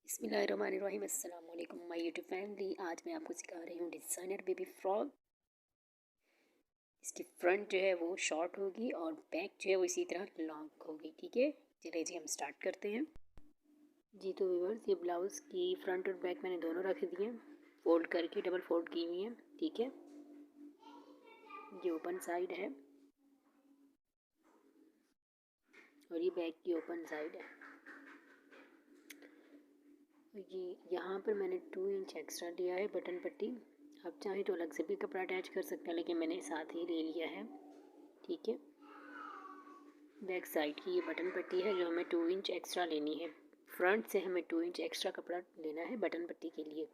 बिस्मिल्लाहिर्रहमानिर्रहीम। अस्सलाम वालेकुम माय यूट्यूब फैमिली। आज मैं आपको सिखा रही हूँ डिज़ाइनर बेबी फ्रॉक। इसकी फ्रंट जो है वो शॉर्ट होगी और बैक जो है वो इसी तरह लॉन्ग होगी। ठीक है, चलिए जी हम स्टार्ट करते हैं। जी तो व्यूअर्स, ये ब्लाउज़ की फ्रंट और बैक मैंने दोनों रख दिए, फोल्ड करके डबल फोल्ड की हुई है। ठीक है, ये ओपन साइड है और ये बैक की ओपन साइड है। ये यहाँ पर मैंने 2 इंच एक्स्ट्रा लिया है बटन पट्टी। आप चाहें तो अलग से भी कपड़ा अटैच कर सकते हैं, लेकिन मैंने साथ ही ले लिया है। ठीक है, बैक साइड की ये बटन पट्टी है जो हमें 2 इंच एक्स्ट्रा लेनी है। फ्रंट से हमें 2 इंच एक्स्ट्रा कपड़ा लेना है बटन पट्टी के लिए।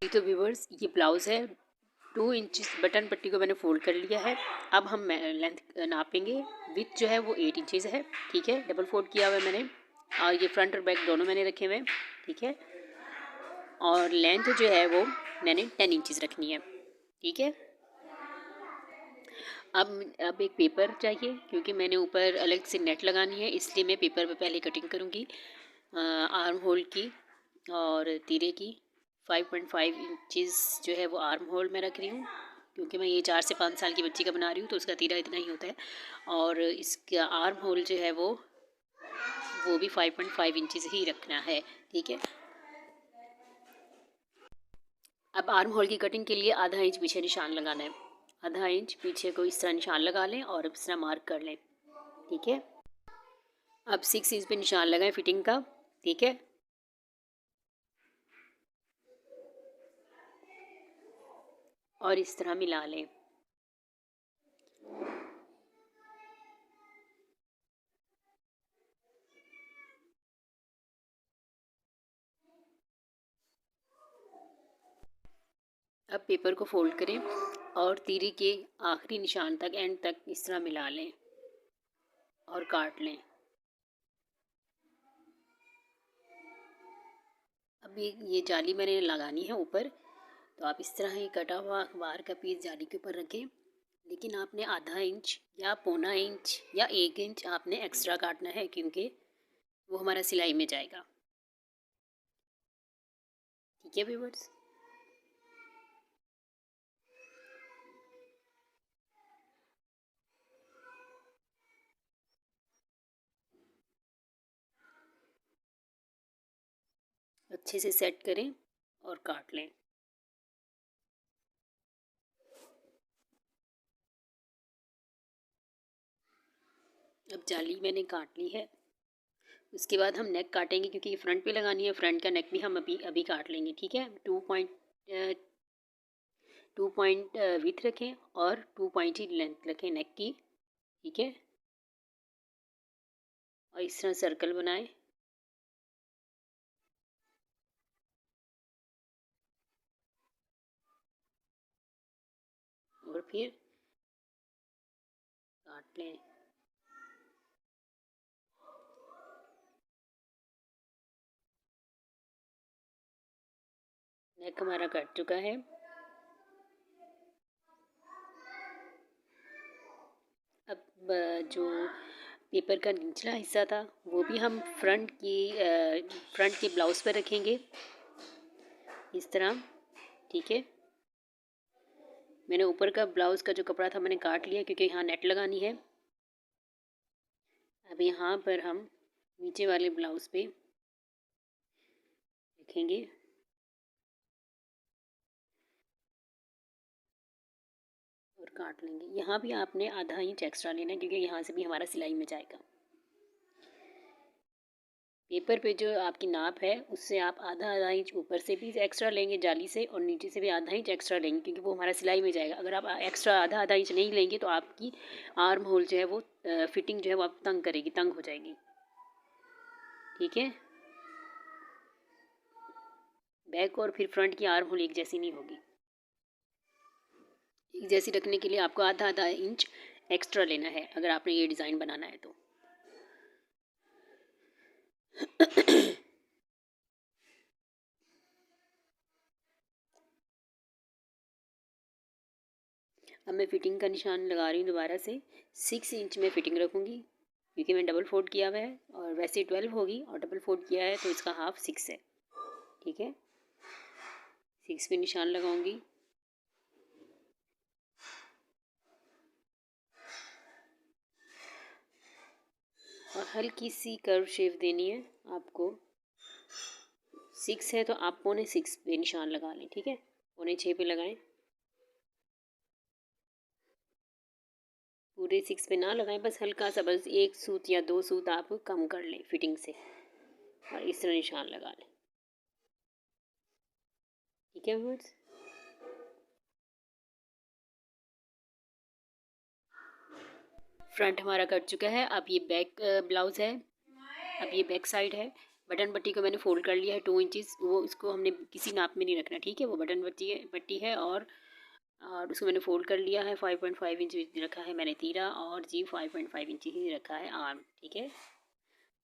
तो व्यूवर्स, ये ब्लाउज़ है। 2 इंच बटन पट्टी को मैंने फोल्ड कर लिया है। अब हम लेंथ नापेंगे। विथ जो है वो 8 इंचज़ है। ठीक है, डबल फोल्ड किया हुआ है मैंने, और ये फ्रंट और बैक दोनों मैंने रखे हुए हैं। ठीक है, और लेंथ जो है वो मैंने 10 इंचज़ रखनी है। ठीक है, अब एक पेपर चाहिए, क्योंकि मैंने ऊपर अलग से नेट लगानी है, इसलिए मैं पेपर पे पहले कटिंग करूँगी। आर्म होल की और तीरे की 5.5 इंचज़ जो है वो आर्म होल में रख रही हूँ, क्योंकि मैं ये 4 से 5 साल की बच्ची का बना रही हूँ, तो उसका तीरा इतना ही होता है। और इसका आर्म होल जो है वो भी 5.5 इंचज़ ही रखना है। ठीक है, अब आर्म होल की कटिंग के लिए आधा इंच पीछे निशान लगाना है। आधा इंच पीछे को इस तरह निशान लगा लें और इस तरह मार्क कर लें। ठीक है, अब 6 इंच पे निशान लगाएं फिटिंग का। ठीक है, और इस तरह मिला लें। अब पेपर को फोल्ड करें और तीरी के आखिरी निशान तक, एंड तक इस तरह मिला लें और काट लें। अब ये जाली मैंने लगानी है ऊपर, तो आप इस तरह ही कटा हुआ अखबार का पीस जाली के ऊपर रखें, लेकिन आपने आधा इंच या पौना इंच या 1 इंच आपने एक्स्ट्रा काटना है, क्योंकि वो हमारा सिलाई में जाएगा। ठीक है व्यूअर्स, अच्छे से सेट करें और काट लें। अब जाली मैंने काट ली है। उसके बाद हम नेक काटेंगे, क्योंकि ये फ्रंट पे लगानी है। फ्रंट का नेक भी हम अभी अभी काट लेंगे। ठीक है, 2 पॉइंट विथ रखें और 2 पॉइंट ही लेंथ रखें नेक की। ठीक है, और इस तरह सर्कल बनाएं और फिर काट लें। नेक हमारा कट चुका है। अब जो पेपर का निचला हिस्सा था वो भी हम फ्रंट के ब्लाउज़ पर रखेंगे इस तरह। ठीक है, मैंने ऊपर का ब्लाउज़ का जो कपड़ा था मैंने काट लिया, क्योंकि यहाँ नेट लगानी है। अब यहाँ पर हम नीचे वाले ब्लाउज़ पे रखेंगे और काट लेंगे। यहाँ भी आपने आधा इंच एक्स्ट्रा लेना है, क्योंकि यहाँ से भी हमारा सिलाई में जाएगा। पेपर पे जो आपकी नाप है उससे आप आधा आधा इंच ऊपर से भी एक्स्ट्रा लेंगे जाली से, और नीचे से भी आधा इंच एक्स्ट्रा लेंगे, क्योंकि वो हमारा सिलाई में जाएगा। अगर आप एक्स्ट्रा आधा आधा इंच नहीं लेंगे तो आपकी आर्म होल जो है वो फिटिंग जो है वो आप तंग करेगी, तंग हो जाएगी। ठीक है, बैक और फिर फ्रंट की आर्म होल एक जैसी नहीं होगी। एक जैसी रखने के लिए आपको आधा आधा इंच एक्स्ट्रा लेना है, अगर आपने ये डिज़ाइन बनाना है तो। अब मैं फ़िटिंग का निशान लगा रही हूँ दोबारा से। 6 इंच में फ़िटिंग रखूँगी क्योंकि मैंने डबल फोल्ड किया हुआ है और वैसे 12 होगी और डबल फोल्ड किया है तो इसका हाफ 6 है। ठीक है, 6 पे निशान लगाऊंगी। और हल्की सी कर्व शेप देनी है आपको। 6 है तो आप पौने 6 पे निशान लगा लें। ठीक है, पौने 6 पे लगाएं, पूरे 6 पे ना लगाएं, बस हल्का सा, बस 1 सूत या 2 सूत आप कम कर लें फिटिंग से और इस तरह निशान लगा लें। ठीक है व्यूअर्स, फ्रंट हमारा कट चुका है। अब ये बैक ब्लाउज़ है, अब ये बैक साइड है। बटन पट्टी को मैंने फोल्ड कर लिया है 2 इंचज़, वो इसको हमने किसी नाप में नहीं रखना। ठीक है, वो बटन पट्टी है और उसको मैंने फ़ोल्ड कर लिया है। 5.5 इंच रखा है मैंने तीरा और जी 5.5 इंच ही रखा है आर्म। ठीक है,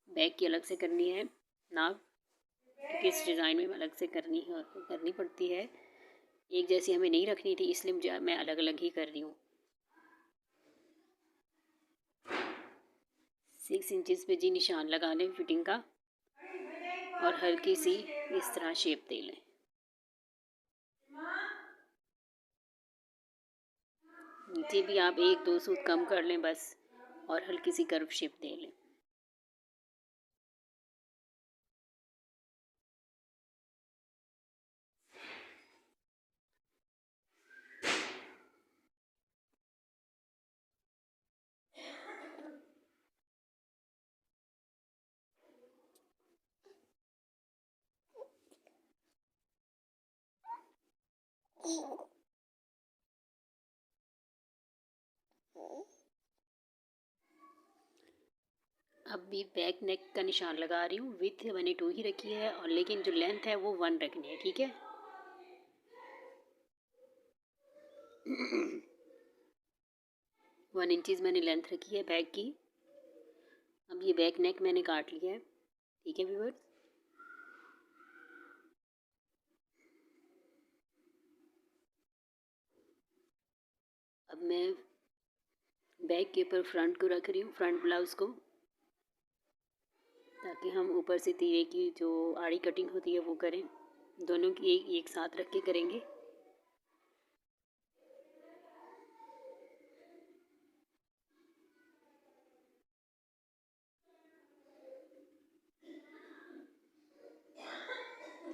बैक की अलग से करनी है नाप, क्योंकि इस डिज़ाइन में अलग से करनी पड़ती है। एक जैसी हमें नहीं रखनी थी, इसलिए मैं अलग अलग ही कर रही हूँ। 6 इंचज़ पे जी निशान लगा लें फिटिंग का और हल्की सी इस तरह शेप दे लें। नीचे भी आप 1-2 सूत कम कर लें बस और हल्की सी कर्व शेप दे लें। अब भी बैक नेक का निशान लगा रही हूँ। विथ मैंने 2 ही रखी है और लेकिन जो लेंथ है वो 1 रखनी है। ठीक है, 1 इंचज़ मैंने लेंथ रखी है बैक की। अब ये बैक नेक मैंने काट लिया है। ठीक है व्यूअर्स, अब मैं बैक के ऊपर फ्रंट को रख रही हूँ, फ्रंट ब्लाउज़ को, ताकि हम ऊपर से तीरे की जो आड़ी कटिंग होती है वो करें। दोनों की एक साथ रख के करेंगे।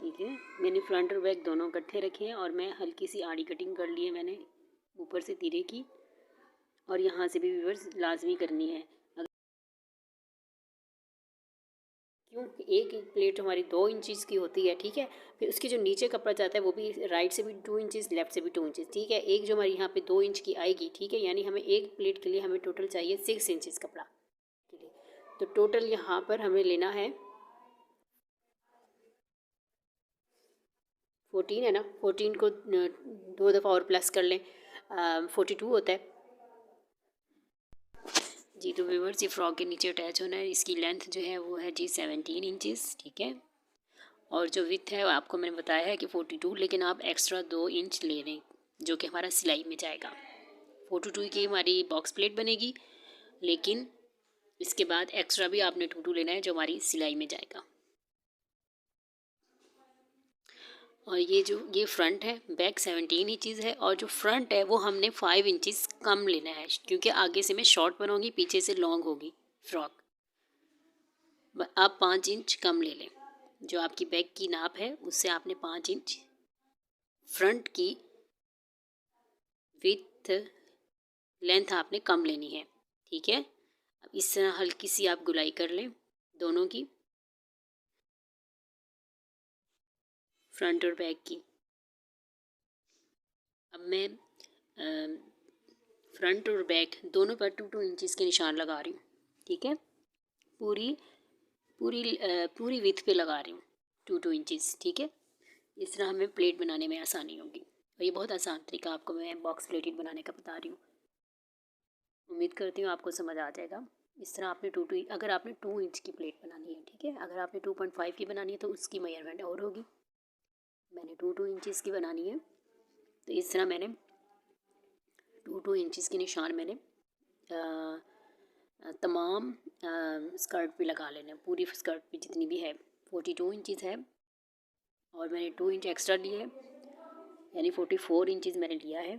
ठीक है, मैंने फ्रंट और बैक दोनों इकट्ठे रखे हैं और मैं हल्की सी आड़ी कटिंग कर ली है मैंने ऊपर से तीरे की, और यहाँ से भी व्यूअर्स लाजमी करनी है। क्योंकि एक प्लेट हमारी 2 इंचज़ की होती है। ठीक है, फिर उसके जो नीचे कपड़ा जाता है वो भी राइट से भी 2 इंचज़, लेफ्ट से भी 2 इंचज़। ठीक है, एक जो हमारी यहाँ पे 2 इंच की आएगी। ठीक है, यानी हमें एक प्लेट के लिए हमें टोटल चाहिए 6 इंचज़ कपड़ा के लिए। तो टोटल यहाँ पर हमें लेना है 14 है ना, 14 को 2 दफ़ा और प्लस कर लें, 42 होता है जी। तो व्यूअर्स, ये फ्रॉक के नीचे अटैच होना है। इसकी लेंथ जो है वो है जी 17 इंचज़। ठीक है, और जो विथ है आपको मैंने बताया है कि 42, लेकिन आप एक्स्ट्रा 2 इंच ले लें जो कि हमारा सिलाई में जाएगा। 42 की हमारी बॉक्स प्लेट बनेगी, लेकिन इसके बाद एक्स्ट्रा भी आपने 22 लेना है जो हमारी सिलाई में जाएगा। और ये फ्रंट है, बैक 17 इंचज़ है और जो फ्रंट है वो हमने 5 इंचज़ कम लेना है, क्योंकि आगे से मैं शॉर्ट बनाऊंगी, पीछे से लॉन्ग होगी फ्रॉक। आप 5 इंच कम ले लें, जो आपकी बैक की नाप है उससे आपने 5 इंच फ्रंट की विथ लेंथ आपने कम लेनी है। ठीक है, अब इस तरह हल्की सी आप गुलाई कर लें दोनों की, फ्रंट और बैक की। अब मैं फ्रंट और बैक दोनों पर 2-2 इंचज़ के निशान लगा रही हूँ। ठीक है, पूरी पूरी विथ पे लगा रही हूँ 2-2 इंचज़। ठीक है, इस तरह हमें प्लेट बनाने में आसानी होगी और ये बहुत आसान तरीका आपको मैं बॉक्स प्लेटेड बनाने का बता रही हूँ। उम्मीद करती हूँ आपको समझ आ जाएगा। इस तरह आपने अगर आपने 2 इंच की प्लेट बनानी है। ठीक है, अगर आपने 2.5 की बनानी है तो उसकी मेजरमेंट और होगी। मैंने 2 इंचज़ की बनानी है, तो इस तरह मैंने 2 इंचज़ के निशान मैंने तमाम स्कर्ट पे लगा लेना है, पूरी स्कर्ट पे जितनी भी है। 42 इंचज़ है और मैंने 2 इंच एक्स्ट्रा लिए है, यानी 44 इंचज़ मैंने लिया है।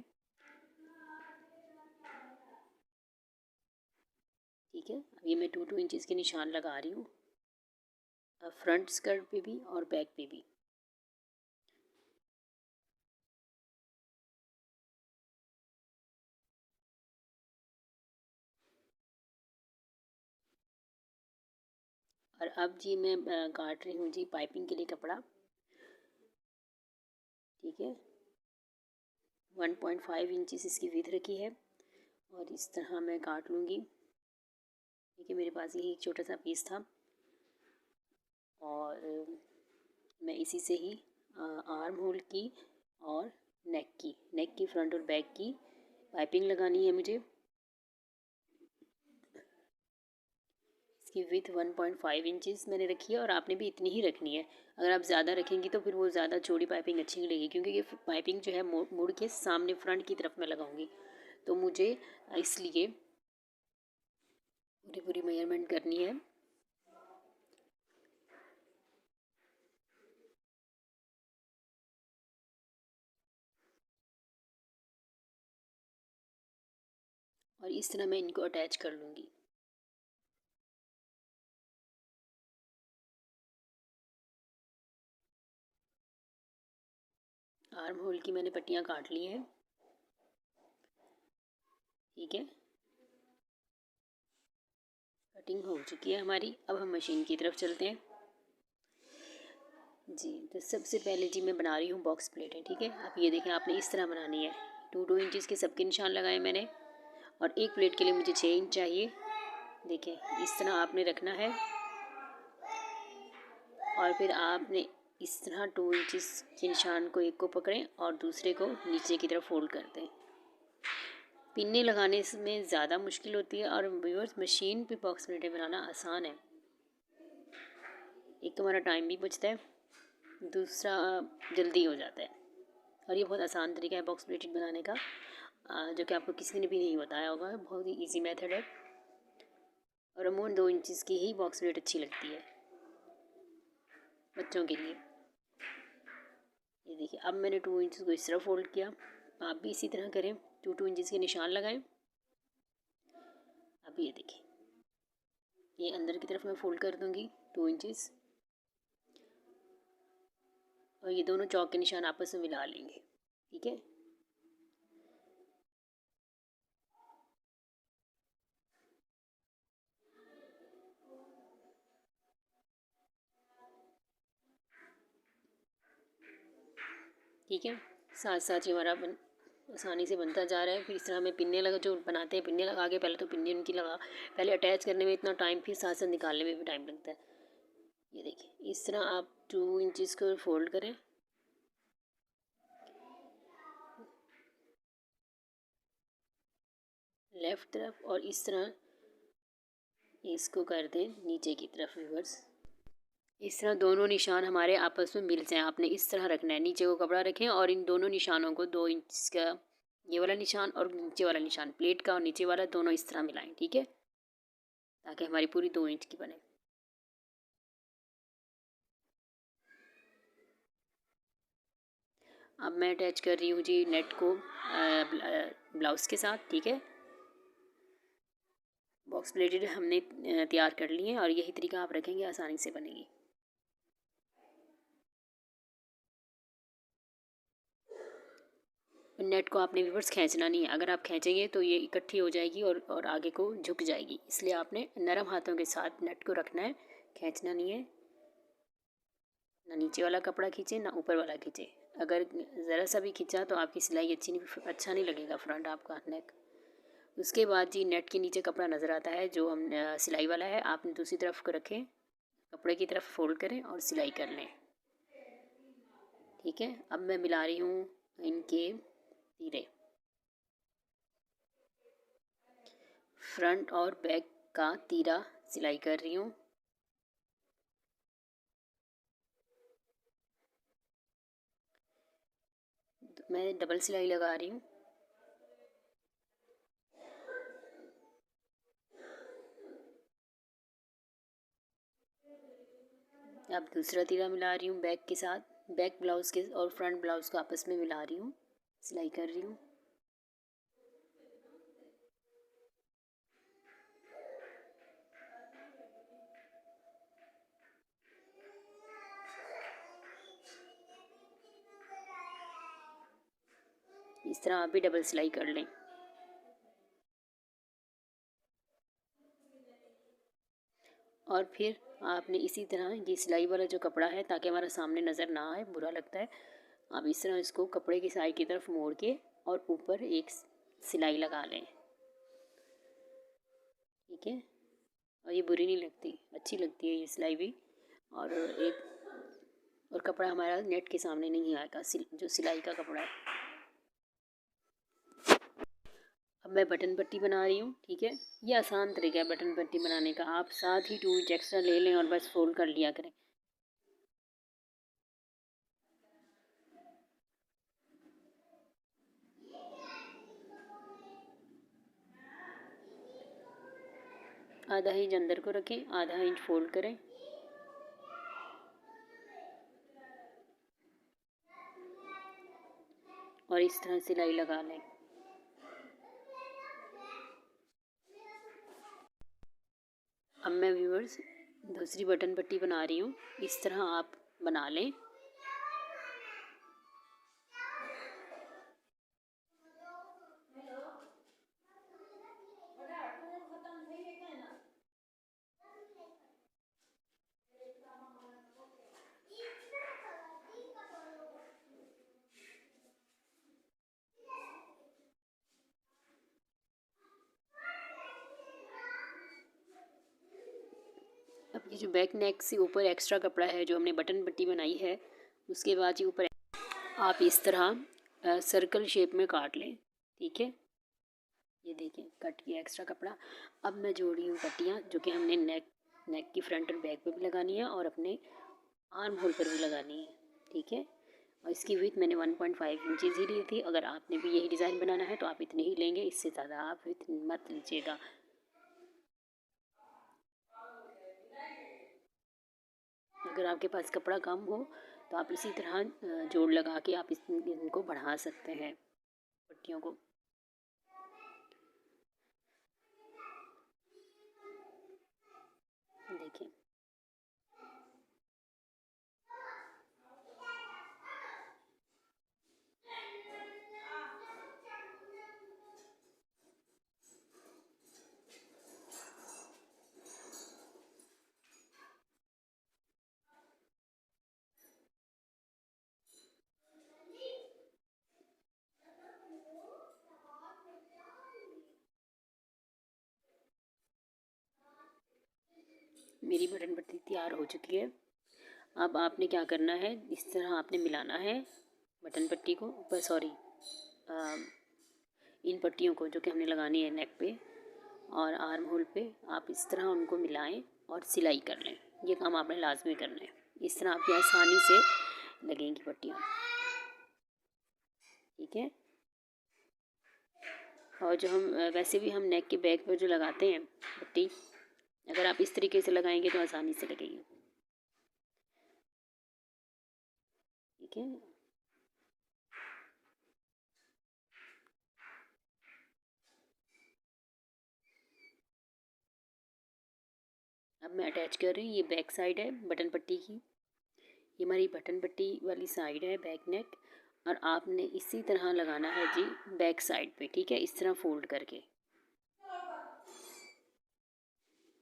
ठीक है, अब ये मैं 2 इंचज़ के निशान लगा रही हूँ फ्रंट स्कर्ट पे भी और बैक पे भी। और अब जी मैं काट रही हूँ जी पाइपिंग के लिए कपड़ा। ठीक है, 1.5 इंचज़ इसकी विड्थ रखी है और इस तरह मैं काट लूँगी। ठीक है, मेरे पास यही एक छोटा सा पीस था और मैं इसी से ही आर्म होल की और नेक की फ्रंट और बैक की पाइपिंग लगानी है मुझे। इसकी विथ 1.5 इंचज़ मैंने रखी है और आपने भी इतनी ही रखनी है। अगर आप ज़्यादा रखेंगी तो फिर वो ज़्यादा चौड़ी पाइपिंग अच्छी नहीं लगेगी, क्योंकि ये पाइपिंग जो है मुड़ के सामने फ्रंट की तरफ मैं लगाऊंगी, तो मुझे इसलिए पूरी पूरी मेजरमेंट करनी है। और इस तरह मैं इनको अटैच कर लूँगी। आर्म होल की मैंने पट्टियाँ काट ली हैं। ठीक है, कटिंग हो चुकी है हमारी। अब हम मशीन की तरफ चलते हैं जी। तो सबसे पहले जी मैं बना रही हूँ बॉक्स प्लेटें। ठीक है, आप ये देखें, आपने इस तरह बनानी है। 2 इंचज़ के सबके निशान लगाए मैंने और एक प्लेट के लिए मुझे 6 इंच चाहिए। देखें, इस तरह आपने रखना है और फिर आपने इस तरह 2 इंचज़ के निशान को एक को पकड़ें और दूसरे को नीचे की तरफ फोल्ड कर दें। पिन्ने लगाने में ज़्यादा मुश्किल होती है और व्यूअर्स मशीन पे बॉक्स प्लेटें बनाना आसान है। एक तो हमारा टाइम भी बचता है, दूसरा जल्दी हो जाता है और ये बहुत आसान तरीका है बॉक्स प्लेटेड बनाने का, जो कि आपको किसी ने भी नहीं बताया होगा। बहुत ही इजी मेथड है और अमूमन 2 इंचज़ की ही बॉक्स प्लेट अच्छी लगती है बच्चों के लिए। ये देखिए, अब मैंने 2 इंचज़ को इस तरह फोल्ड किया, आप भी इसी तरह करें। 2 इंचज़ के निशान लगाएं। अब ये देखिए, ये अंदर की तरफ मैं फोल्ड कर दूंगी 2 इंचज़ और ये दोनों चौक के निशान आपस में मिला लेंगे। ठीक है, ठीक है, साथ साथ ही हमारा आसानी से बनता जा रहा है। फिर इस तरह हमें पिन्ने लगा, जो बनाते हैं पिन्ने लगा के, पहले तो पिन्ने उनकी लगा, पहले अटैच करने में इतना टाइम, फिर साथ साथ निकालने में भी टाइम लगता है। ये देखिए, इस तरह आप 2 इंचज़ को फोल्ड करें लेफ़्ट तरफ और इस तरह इसको कर दें नीचे की तरफ व्यूअर्स। इस तरह दोनों निशान हमारे आपस में मिल जाएं। आपने इस तरह रखना है, नीचे को कपड़ा रखें और इन दोनों निशानों को 2 इंच का ये वाला निशान और नीचे वाला निशान, प्लेट का और नीचे वाला, दोनों इस तरह मिलाएं। ठीक है, ताकि हमारी पूरी 2 इंच की बने। अब मैं अटैच कर रही हूँ जी नेट को ब्लाउज़ के साथ। ठीक है, बॉक्स प्लेटेड हमने तैयार कर ली है और यही तरीका आप रखेंगे, आसानी से बनेगी। नेट को आपने व्यूअर्स खींचना नहीं है, अगर आप खींचेंगे तो ये इकट्ठी हो जाएगी और आगे को झुक जाएगी, इसलिए आपने नरम हाथों के साथ नेट को रखना है, खींचना नहीं है। ना नीचे वाला कपड़ा खींचे ना ऊपर वाला खींचे। अगर ज़रा सा भी खींचा तो आपकी सिलाई अच्छा नहीं लगेगा फ्रंट आपका नेक। उसके बाद जी नेट के नीचे कपड़ा नज़र आता है जो हम सिलाई वाला है, आपने दूसरी तरफ को रखें, कपड़े की तरफ फोल्ड करें और सिलाई कर लें। ठीक है, अब मैं मिला रही हूँ इनके तीरे, फ्रंट और बैक का तीरा सिलाई कर रही हूँ। मैं डबल सिलाई लगा रही हूँ अब दूसरा तीरा मिला रही हूँ बैक के साथ, बैक ब्लाउज़ के और फ्रंट ब्लाउज़ को आपस में मिला रही हूँ, सिलाई कर रही हूँ। इस तरह आप भी डबल सिलाई कर लें। और फिर आपने इसी तरह ये सिलाई वाला जो कपड़ा है, ताकि हमारा सामने नज़र ना आए, बुरा लगता है, आप इस तरह इसको कपड़े की साइड की तरफ मोड़ के और ऊपर एक सिलाई लगा लें। ठीक है, और ये बुरी नहीं लगती, अच्छी लगती है ये सिलाई भी। और कपड़ा हमारा नेट के सामने नहीं आएगा, जो सिलाई का कपड़ा है। अब मैं बटन पट्टी बना रही हूँ। ठीक है, ये आसान तरीका है बटन पट्टी बनाने का। आप साथ ही 2 इंच एक्स्ट्रा ले लें और बस फोल्ड कर लिया करें। आधा इंच अंदर को रखें, आधा इंच फोल्ड करें। और इस तरह सिलाई लगा लें। अब मैं व्यूअर्स दूसरी बटन पट्टी बना रही हूँ, इस तरह आप बना लें। अब ये जो बैक नेक से ऊपर एक्स्ट्रा कपड़ा है जो हमने बटन पट्टी बनाई है, उसके बाद ये ऊपर आप इस तरह सर्कल शेप में काट लें। ठीक है, ये देखें कट किया एक्स्ट्रा कपड़ा। अब मैं जोड़ रही हूँ पट्टियाँ, जो कि हमने नेक की फ्रंट और बैक पे भी लगानी है और अपने आर्म होल पर भी लगानी है। ठीक है, और इसकी विड्थ मैंने 1.5 इंचज़ ही ली थी। अगर आपने भी यही डिज़ाइन बनाना है तो आप इतने ही लेंगे, इससे ज़्यादा आप विड्थ मत लीजिएगा। अगर आपके पास कपड़ा कम हो तो आप इसी तरह जोड़ लगा के आप इनको बढ़ा सकते हैं, पट्टियों को। देखिए, मेरी बटन पट्टी तैयार हो चुकी है। अब आपने क्या करना है, इस तरह आपने मिलाना है बटन पट्टी को ऊपर, सॉरी, इन पट्टियों को जो कि हमने लगानी है नेक पे और आर्म होल पे। आप इस तरह उनको मिलाएं और सिलाई कर लें। ये काम आपने लाजमी करना है। इस तरह आपकी आसानी से लगेंगी पट्टियाँ। ठीक है, और जो हम वैसे भी हम नेक के बैक पर जो लगाते हैं पट्टी, अगर आप इस तरीके से लगाएंगे तो आसानी से लगेगी। ठीक है, अब मैं अटैच कर रही हूँ। ये बैक साइड है बटन पट्टी की, ये हमारी बटन पट्टी वाली साइड है बैक नेक, और आपने इसी तरह लगाना है जी बैक साइड पे। ठीक है, इस तरह फोल्ड करके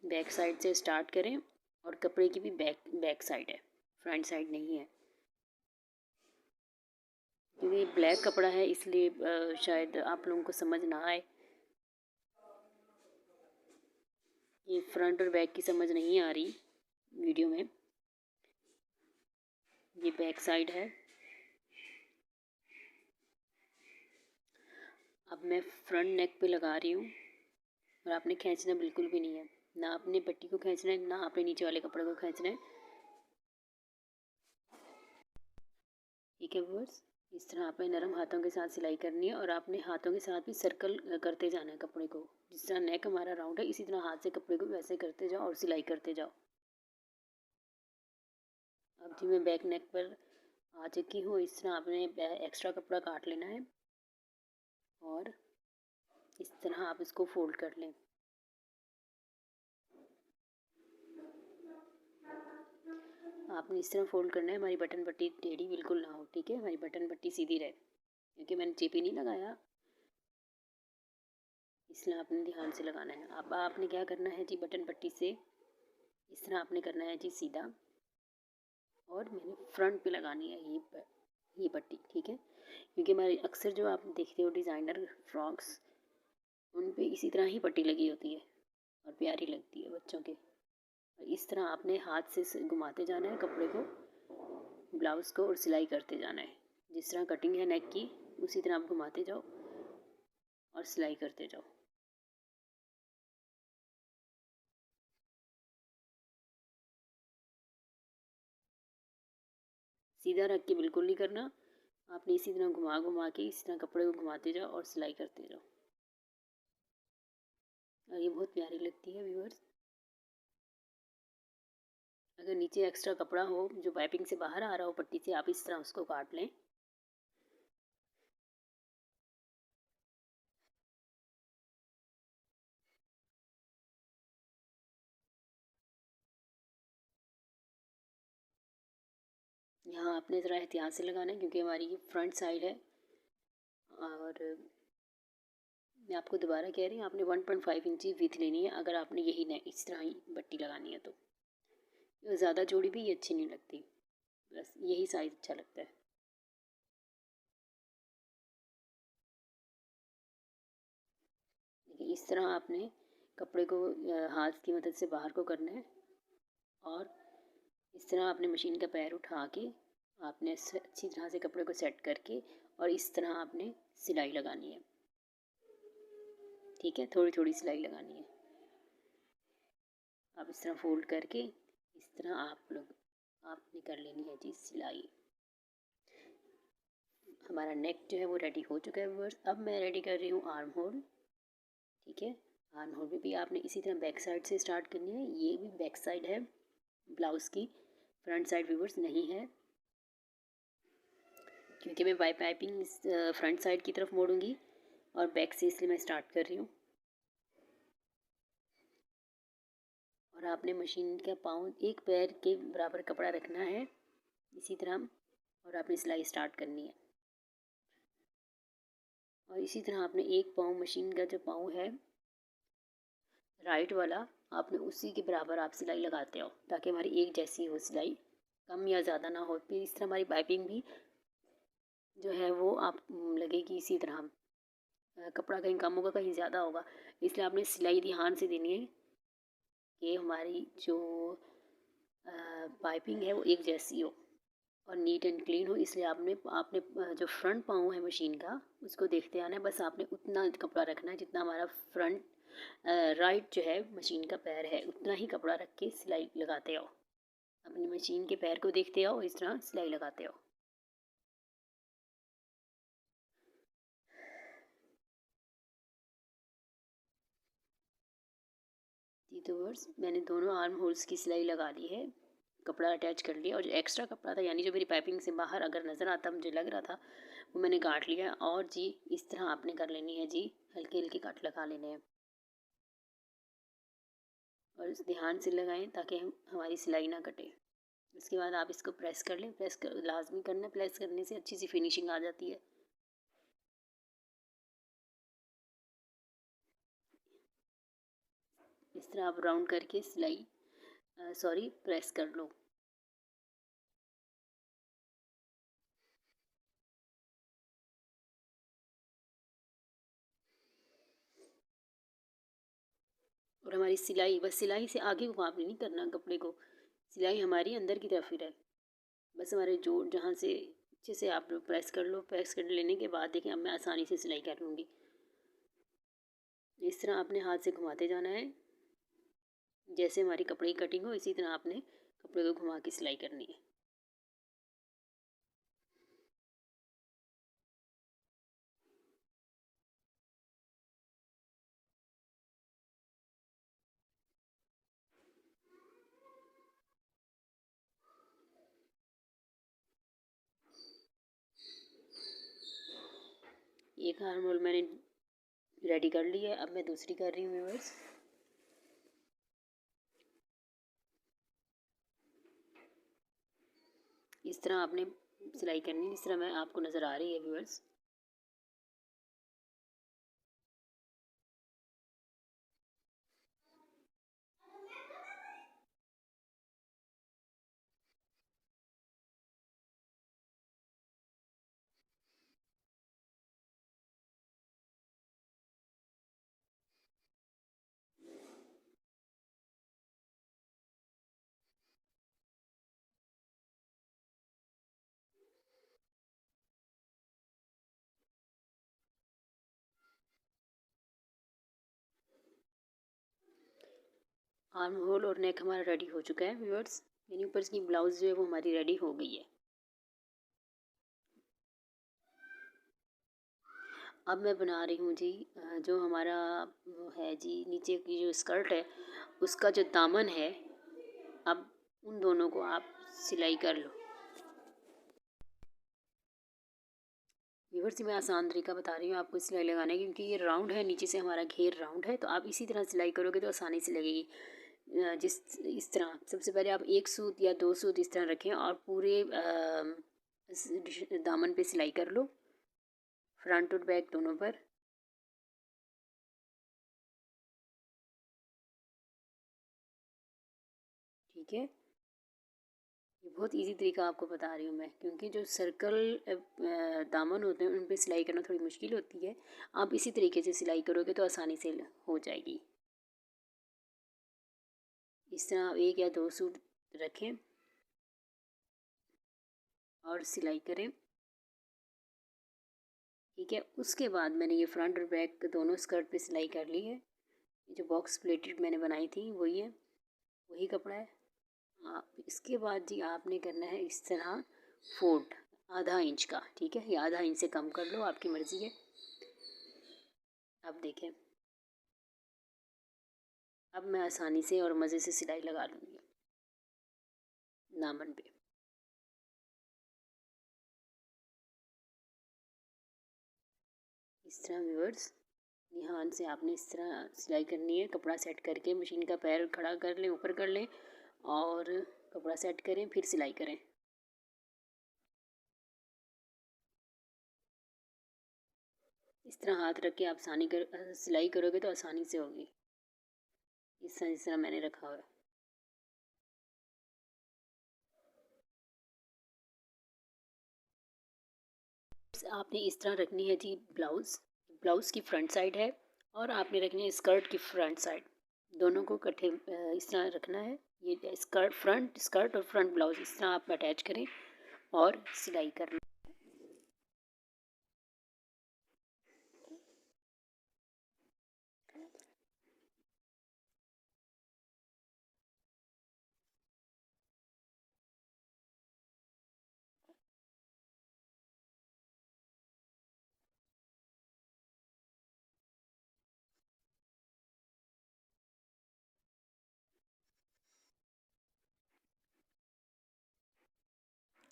बैक साइड से स्टार्ट करें, और कपड़े की भी बैक साइड है, फ्रंट साइड नहीं है, क्योंकि ब्लैक कपड़ा है इसलिए शायद आप लोगों को समझ ना आए। ये फ्रंट और बैक की समझ नहीं आ रही वीडियो में। ये बैक साइड है। अब मैं फ्रंट नेक पे लगा रही हूँ, और आपने खींचना बिल्कुल भी नहीं है, ना आपने पट्टी को खींचना है, ना आपने नीचे वाले कपड़े को खींचना है। ठीक है व्यूअर्स, इस तरह आपने नरम हाथों के साथ सिलाई करनी है, और आपने हाथों के साथ भी सर्कल करते जाना है कपड़े को। जिस तरह नेक हमारा राउंड है, इसी तरह हाथ से कपड़े को वैसे करते जाओ और सिलाई करते जाओ। अब जी मैं बैक नेक पर आ चुकी हूँ। इस तरह आपने एक्स्ट्रा कपड़ा काट लेना है और इस तरह आप इसको फोल्ड कर लें। आपने इस तरह फोल्ड करना है, हमारी बटन पट्टी टेढ़ी बिल्कुल ना हो, ठीक है, हमारी बटन पट्टी सीधी रहे, क्योंकि मैंने चेपी नहीं लगाया, इसलिए आपने ध्यान से लगाना है। अब आपने क्या करना है जी, बटन पट्टी से इस तरह आपने करना है जी सीधा, और मैंने फ्रंट पे लगानी है ये पट्टी, ठीक है, क्योंकि हमारे अक्सर जो आप देखते हो डिज़ाइनर फ्रॉक्स, उन पे इसी तरह ही पट्टी लगी होती है और प्यारी लगती है बच्चों के। इस तरह आपने हाथ से घुमाते जाना है कपड़े को, ब्लाउज़ को, और सिलाई करते जाना है। जिस तरह कटिंग है नेक की, उसी तरह आप घुमाते जाओ और सिलाई करते जाओ। सीधा रख के बिल्कुल नहीं करना, आपने इसी तरह घुमा घुमा के इस तरह कपड़े को घुमाते जाओ और सिलाई करते जाओ, और ये बहुत प्यारी लगती है व्यूअर्स। अगर नीचे एक्स्ट्रा कपड़ा हो जो पाइपिंग से बाहर आ रहा हो पट्टी से, आप इस तरह उसको काट लें। यहाँ आपने ज़रा एहतियात से लगाना है, क्योंकि हमारी ये फ्रंट साइड है। और मैं आपको दोबारा कह रही हूँ, आपने 1.5 इंची विथ लेनी है, अगर आपने यही न इस तरह ही पट्टी लगानी है तो। ज़्यादा चौड़ी भी ये अच्छी नहीं लगती, बस यही साइज़ अच्छा लगता है। देखिए इस तरह आपने कपड़े को हाथ की मदद से बाहर को करना है, और इस तरह आपने मशीन का पैर उठा के आपने अच्छी तरह से कपड़े को सेट करके, और इस तरह आपने सिलाई लगानी है, ठीक है, थोड़ी थोड़ी सिलाई लगानी है। आप इस तरह फोल्ड करके इस तरह आपने कर लेनी है जी सिलाई। हमारा नेक जो है वो रेडी हो चुका है व्यूअर्स। अब मैं रेडी कर रही हूँ आर्म होल, ठीक है। आर्म होल भी आपने इसी तरह बैक साइड से स्टार्ट करनी है। ये भी बैक साइड है ब्लाउज़ की, फ्रंट साइड व्यूअर्स नहीं है, क्योंकि मैं पाइपिंग फ्रंट साइड की तरफ मोड़ूंगी और बैक से, इसलिए मैं स्टार्ट कर रही हूँ। और आपने मशीन का पाँव एक पैर के बराबर कपड़ा रखना है इसी तरह, और आपने सिलाई स्टार्ट करनी है। और इसी तरह आपने एक पाँव, मशीन का जो पाँव है राइट वाला, आपने उसी के बराबर आप सिलाई लगाते हो, ताकि हमारी एक जैसी हो सिलाई, कम या ज़्यादा ना हो। फिर इस तरह हमारी पाइपिंग भी जो है वो आप लगेगी इसी तरह, कपड़ा कहीं कम होगा कहीं ज़्यादा होगा, इसलिए आपने सिलाई ध्यान से देनी है कि हमारी जो पाइपिंग है वो एक जैसी हो और नीट एंड क्लीन हो। इसलिए आपने आपने जो फ्रंट पाँव है मशीन का, उसको देखते आना है। बस आपने उतना कपड़ा रखना है जितना हमारा फ्रंट राइट जो है मशीन का पैर है, उतना ही कपड़ा रख के सिलाई लगाते आओ। अपनी मशीन के पैर को देखते आओ, इस तरह सिलाई लगाते आओ। जी तो वर्स मैंने दोनों आर्म होल्स की सिलाई लगा ली है, कपड़ा अटैच कर लिया, और जो एक्स्ट्रा कपड़ा था, यानी जो मेरी पाइपिंग से बाहर अगर नज़र आता मुझे लग रहा था, वो मैंने काट लिया। और जी इस तरह आपने कर लेनी है जी, हल्के हल्के कट लगा लेने हैं, और ध्यान से लगाएं ताकि हमारी सिलाई ना कटे। उसके बाद आप इसको प्रेस कर लें, प्रेस कर लाजमी करना, प्रेस करने से अच्छी सी फिनिशिंग आ जाती है। इस तरह आप राउंड करके सिलाई सॉरी प्रेस कर लो। और हमारी सिलाई, बस सिलाई से आगे को आपने नहीं करना कपड़े को, सिलाई हमारी अंदर की तरफ ही रहे, बस हमारे जोड़ जहाँ से अच्छे से आप प्रेस कर लो। प्रेस कर लेने के बाद देखिए अब मैं आसानी से सिलाई कर लूँगी। इस तरह आपने हाथ से घुमाते जाना है, जैसे हमारी कपड़े की कटिंग हो इसी तरह आपने कपड़े को घुमा के सिलाई करनी है। एक आर्म होल मैंने रेडी कर ली है, अब मैं दूसरी कर रही हूँ व्यूअर्स। इस तरह आपने सिलाई करनी है जिस तरह मैं आपको नज़र आ रही है व्यूअर्स। आर्म होल और नेक हमारा रेडी हो चुका है व्यूअर्स, यानी ऊपर की ब्लाउज़ जो है वो हमारी रेडी हो गई है। अब मैं बना रही हूँ जी जो हमारा वो है जी नीचे की जो स्कर्ट है उसका जो दामन है, अब उन दोनों को आप सिलाई कर लो। व्यूअर्स मैं आसान तरीका बता रही हूँ आपको सिलाई लगाने की, क्योंकि ये राउंड है, नीचे से हमारा घेर राउंड है, तो आप इसी तरह सिलाई करोगे तो आसानी से लगेगी। जिस इस तरह सबसे पहले आप एक सूत या दो सूत इस तरह रखें और पूरे दामन पे सिलाई कर लो, फ्रंट और बैक दोनों पर। ठीक है, ये बहुत इजी तरीका आपको बता रही हूँ मैं, क्योंकि जो सर्कल दामन होते हैं उन पे सिलाई करना थोड़ी मुश्किल होती है। आप इसी तरीके से सिलाई करोगे तो आसानी से हो जाएगी। इस तरह आप एक या दो सूट रखें और सिलाई करें। ठीक है, उसके बाद मैंने ये फ्रंट और बैक दोनों स्कर्ट पे सिलाई कर ली है। ये जो बॉक्स प्लेटेड मैंने बनाई थी वही है, वही कपड़ा है। आप इसके बाद जी आपने करना है इस तरह फोल्ड आधा इंच का। ठीक है, ये आधा इंच से कम कर लो, आपकी मर्ज़ी है। अब देखें, अब मैं आसानी से और मज़े से सिलाई लगा लूँगी दामन पे। इस तरह व्यूअर्स ध्यान से आपने इस तरह सिलाई करनी है। कपड़ा सेट करके मशीन का पैर खड़ा कर लें, ऊपर कर लें और कपड़ा सेट करें, फिर सिलाई करें। इस तरह हाथ रख के आप सिलाई करोगे तो आसानी से होगी, जिस तरह मैंने रखा हुआ है। आपने इस तरह रखनी है जी ब्लाउज़, ब्लाउज़ की फ्रंट साइड है और आपने रखनी है स्कर्ट की फ्रंट साइड, दोनों को इकट्ठे इस तरह रखना है। ये स्कर्ट और फ्रंट ब्लाउज़ इस तरह आप अटैच करें और सिलाई करना।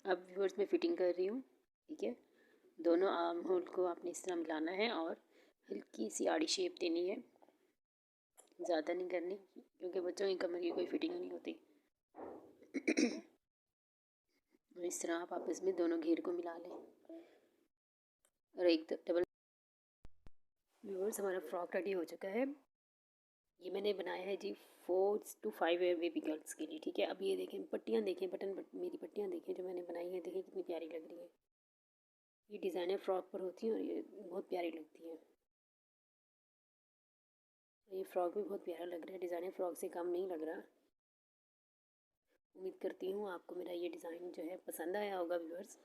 अब व्यूअर्स मैं फिटिंग कर रही हूँ। ठीक है, दोनों आर्म होल को आपने इस तरह मिलाना है और हल्की सी आड़ी शेप देनी है, ज़्यादा नहीं करनी, क्योंकि बच्चों की कमर की कोई फिटिंग नहीं होती। और इस तरह आप आपस में दोनों घेर को मिला लें और एक डबल। व्यूअर्स हमारा फ्रॉक रेडी हो चुका है। ये मैंने बनाया है जी 4 to 5 बेबी गर्ल्स के लिए। ठीक है, अब ये देखें पट्टियाँ देखें, मेरी पट्टियाँ देखें जो मैंने बनाई हैं, देखें कितनी प्यारी लग रही है। ये डिज़ाइनर फ्रॉक पर होती हैं और ये बहुत प्यारी लगती है। ये फ्रॉक भी बहुत प्यारा लग रहा है, डिज़ाइनर फ्रॉक से कम नहीं लग रहा। उम्मीद करती हूँ आपको मेरा ये डिज़ाइन जो है पसंद आया होगा व्यूअर्स।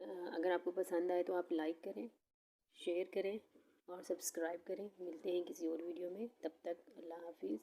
अगर आपको पसंद आए तो आप लाइक करें, शेयर करें और सब्सक्राइब करें। मिलते हैं किसी और वीडियो में, तब तक अल्लाह हाफिज़।